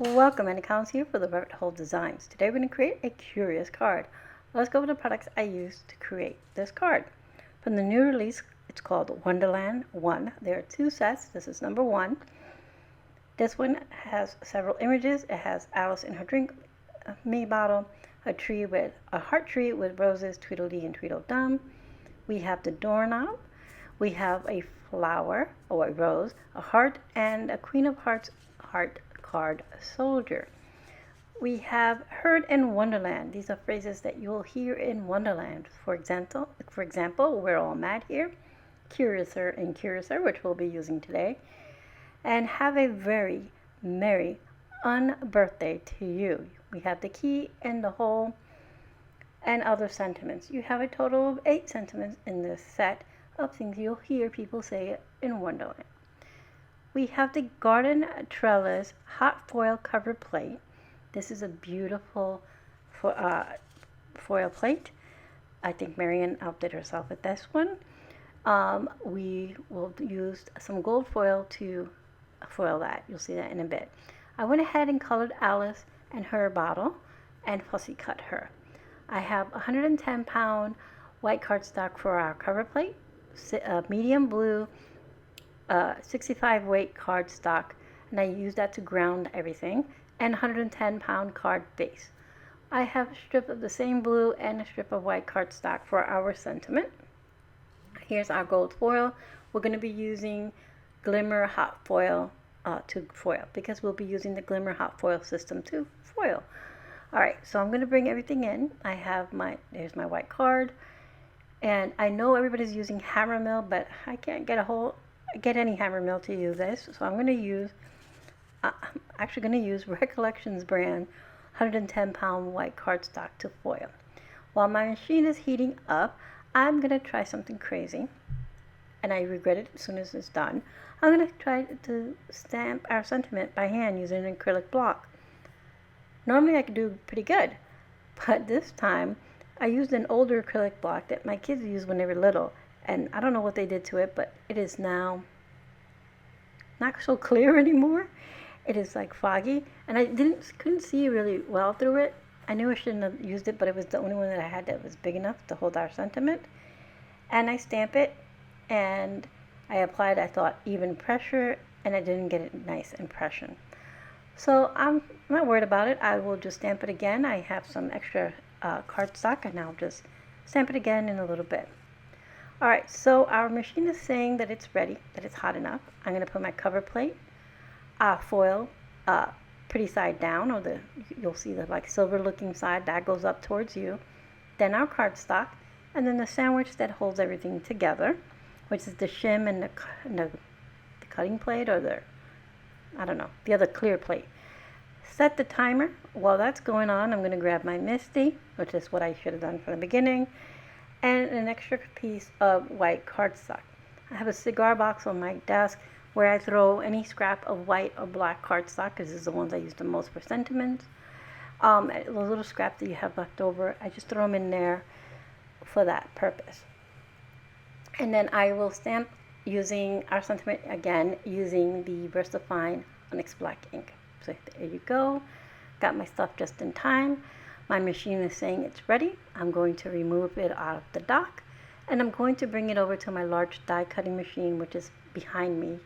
Welcome, and accounts here for the Rabbit Hole Designs. Today we're going to create a curious card. Let's go over the products I used to create this card. From the new release, it's called Wonderland 1. There are two sets. This is number 1. This one has several images. It has Alice in her drink me bottle, a heart tree with roses, Tweedledee and Tweedledum. We have the doorknob. We have a flower or a rose, a heart, and a Queen of Hearts heart card soldier. We have heard in Wonderland. These are phrases that you'll hear in Wonderland. For example, we're all mad here, curiouser and curiouser, which we'll be using today, and have a very merry unbirthday to you. We have the key and the hole and other sentiments. You have a total of 8 sentiments in this set of things you'll hear people say in Wonderland. We have the Garden Trellis hot foil cover plate. This is a beautiful foil plate. I think Marian outdid herself with this one. We will use some gold foil to foil that. You'll see that in a bit. I went ahead and colored Alice and her bottle and fussy cut her. I have 110-pound white cardstock for our cover plate, medium blue 65 weight cardstock, and I use that to ground everything, and 110-pound card base. I have a strip of the same blue and a strip of white cardstock for our sentiment. Here's our gold foil. We're going to be using Glimmer hot foil to foil, because we'll be using the Glimmer hot foil system to foil. Alright, so I'm going to bring everything in. I have there's my white card, and I know everybody's using hammer mill, but I can't get any hammer mill to use this, so I'm actually going to use Recollections brand 110-pound white cardstock to foil. While my machine is heating up, I'm going to try something crazy, and I regret it as soon as it's done. I'm going to try to stamp our sentiment by hand using an acrylic block. Normally I could do pretty good, but this time I used an older acrylic block that my kids used when they were little, and I don't know what they did to it, but it is now not so clear anymore. It is like foggy, and I couldn't see really well through it. I knew I shouldn't have used it, but it was the only one that I had that was big enough to hold our sentiment. And I stamp it, and I applied, I thought, even pressure, and I didn't get a nice impression. So I'm not worried about it. I will just stamp it again. I have some extra cardstock, and I'll just stamp it again in a little bit. Alright, so our machine is saying that it's ready, that it's hot enough. I'm going to put my cover plate, foil, pretty side down, or you'll see the like silver looking side that goes up towards you. Then our cardstock, and then the sandwich that holds everything together, which is the shim and the cutting plate, or the other clear plate. Set the timer. While that's going on, I'm going to grab my Misty, which is what I should have done from the beginning, and an extra piece of white cardstock. I have a cigar box on my desk where I throw any scrap of white or black cardstock, because this is the ones I use the most for sentiments. Those little scraps that you have left over, I just throw them in there for that purpose. And then I will stamp using our sentiment again, using the VersaFine Onyx black ink. So there you go. Got my stuff just in time. My machine is saying it's ready. I'm going to remove it out of the dock, and I'm going to bring it over to my large die cutting machine, which is behind me,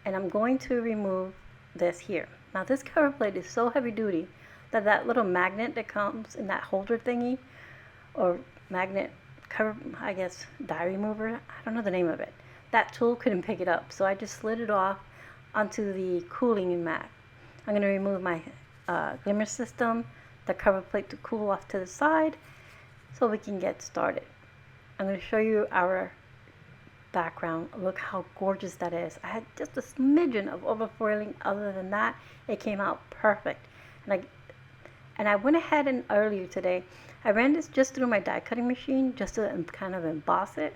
and I'm going to remove this here. Now this cover plate is so heavy duty that little magnet that comes in that holder thingy, or magnet cover, I guess, die remover, I don't know the name of it, that tool couldn't pick it up, so I just slid it off onto the cooling mat. I'm going to remove my Glimmer system, the cover plate to cool off to the side, so we can get started. I'm going to show you our background. Look how gorgeous that is. I had just a smidgen of overfoiling. Other than that, it came out perfect. And I went ahead and earlier today, I ran this just through my die cutting machine just to kind of emboss it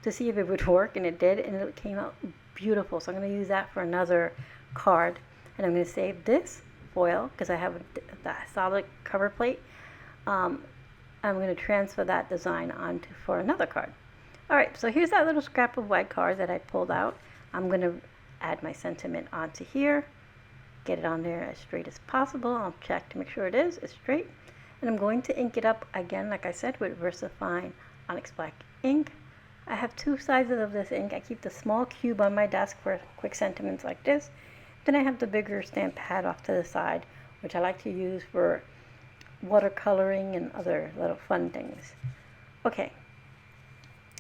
to see if it would work, and it did, and it came out beautiful. So I'm going to use that for another card, and I'm going to save this foil because I have the solid cover plate. I'm going to transfer that design onto for another card. Alright, so here's that little scrap of white card that I pulled out. I'm going to add my sentiment onto here, get it on there as straight as possible. I'll check to make sure it's straight. And I'm going to ink it up again, like I said, with VersaFine Onyx Black ink. I have two sizes of this ink. I keep the small cube on my desk for quick sentiments like this. Then I have the bigger stamp pad off to the side, which I like to use for watercoloring and other little fun things. Okay,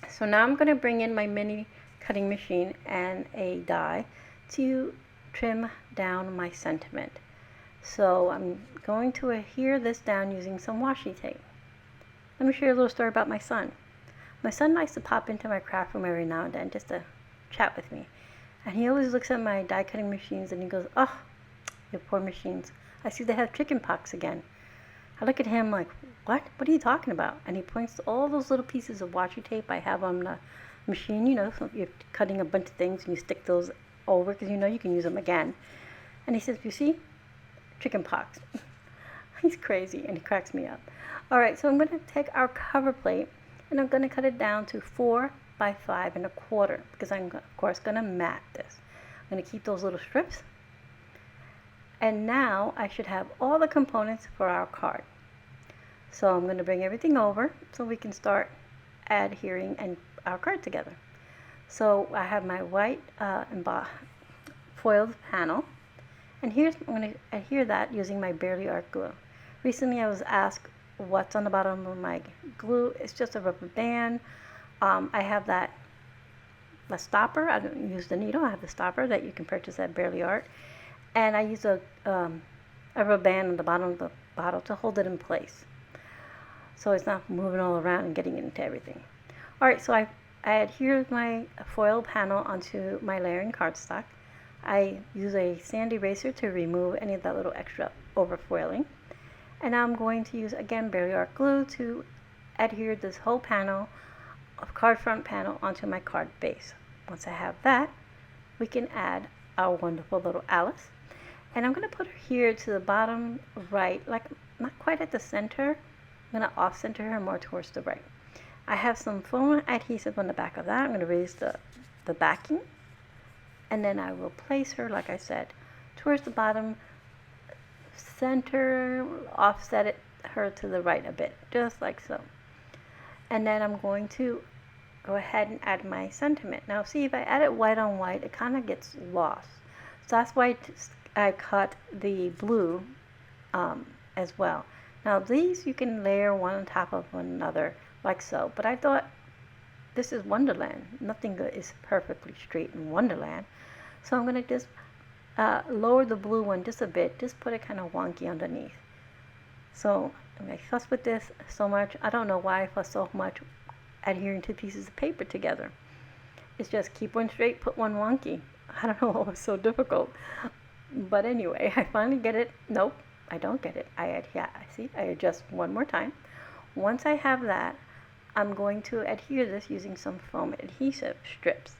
so now I'm going to bring in my mini cutting machine and a die to trim down my sentiment. So I'm going to adhere this down using some washi tape. Let me share a little story about my son. My son likes to pop into my craft room every now and then just to chat with me. And he always looks at my die cutting machines and he goes, "Oh, your poor machines. I see they have chicken pox again." I look at him like, "What? What are you talking about?" And he points to all those little pieces of washi tape I have on the machine. You know, so you're cutting a bunch of things and you stick those over because you know you can use them again. And he says, "You see? Chicken pox." He's crazy and he cracks me up. All right, so I'm going to take our cover plate and I'm going to cut it down to 4 by 5 1/4 because I'm of course going to mat this. I'm going to keep those little strips. And now I should have all the components for our card. So I'm going to bring everything over so we can start adhering and our card together. So I have my white foiled panel, and I'm going to adhere that using my Barely Art glue. Recently I was asked what's on the bottom of my glue. It's just a rubber band. I have the stopper. I don't use the needle. I have the stopper that you can purchase at Barely Art. And I use a rubber band on the bottom of the bottle to hold it in place, so it's not moving all around and getting into everything. All right, so I adhered my foil panel onto my layering cardstock. I use a sand eraser to remove any of that little extra overfoiling. And now I'm going to use, again, Barely Art glue to adhere this whole panel of card front panel onto my card base. Once I have that, we can add our wonderful little Alice. And I'm going to put her here to the bottom right, like not quite at the center. I'm going to off-center her more towards the right. I have some foam adhesive on the back of that. I'm going to raise the backing. And then I will place her, like I said, towards the bottom center, offset her to the right a bit, just like so. And then I'm going to go ahead and add my sentiment. Now see, if I add it white on white, it kind of gets lost. So that's why I cut the blue as well. Now these you can layer one on top of one another like so, but I thought this is Wonderland. Nothing is perfectly straight in Wonderland. So I'm going to just lower the blue one just a bit, just put it kind of wonky underneath. So I fuss with this so much. I don't know why I fuss so much adhering two pieces of paper together. It's just keep one straight, put one wonky. I don't know what was so difficult. But anyway, I finally get it. Nope, I don't get it. I adjust one more time. Once I have that, I'm going to adhere this using some foam adhesive strips.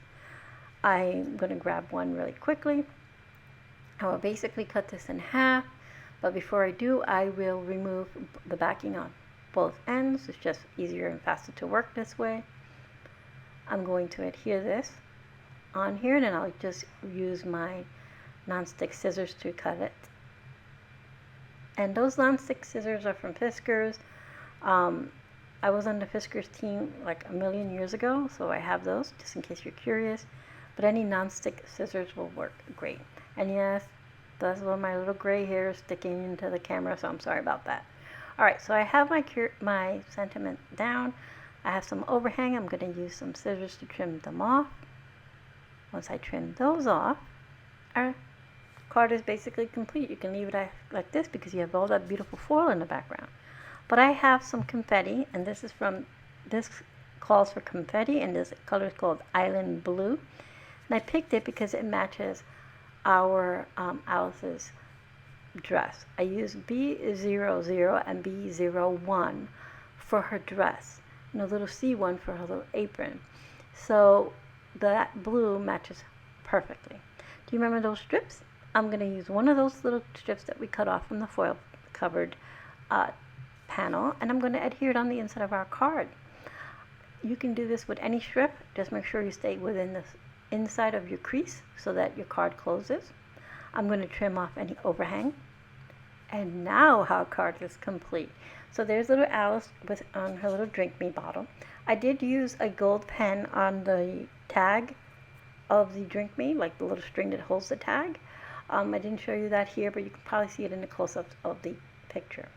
I'm going to grab one really quickly. I will basically cut this in half, but before I do, I will remove the backing on both ends. It's just easier and faster to work this way. I'm going to adhere this on here, and then I'll just use my non-stick scissors to cut it. And those non-stick scissors are from Fiskars. I was on the Fiskars team like a million years ago, so I have those just in case you're curious. But any non-stick scissors will work great. And yes, that's one of my little gray hairs sticking into the camera, so I'm sorry about that. All right, so I have my sentiment down. I have some overhang. I'm going to use some scissors to trim them off. Once I trim those off, our card is basically complete. You can leave it like this because you have all that beautiful foil in the background. But I have some confetti, and this calls for confetti, and this color is called Island Blue. And I picked it because it matches our Alice's dress. I used B00 and B01 for her dress, and a little C1 for her little apron. So that blue matches perfectly. Do you remember those strips? I'm going to use one of those little strips that we cut off from the foil covered panel, and I'm going to adhere it on the inside of our card. You can do this with any strip. Just make sure you stay within the inside of your crease so that your card closes. I'm going to trim off any overhang. And now our card is complete. So there's little Alice with on her little drink me bottle. I did use a gold pen on the tag of the drink me, like the little string that holds the tag. I didn't show you that here, but you can probably see it in the close-ups of the picture.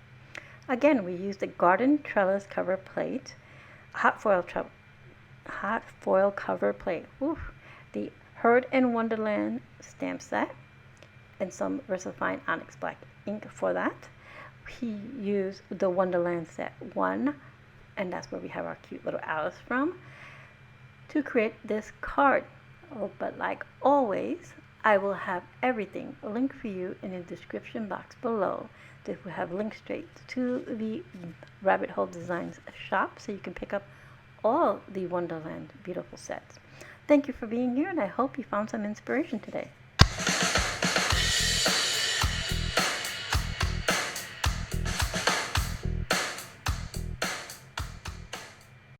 Again, we used the Garden Trellis cover plate, hot foil cover plate, the Heard in Wonderland Stamp Set, and some VersaFine Onyx black ink for that. We used the Wonderland Set 1, and that's where we have our cute little Alice from, to create this card. Oh, but like always, I will have everything linked for you in the description box below. This will have links straight to the Rabbit Hole Designs shop, so you can pick up all the Wonderland beautiful sets. Thank you for being here, and I hope you found some inspiration today.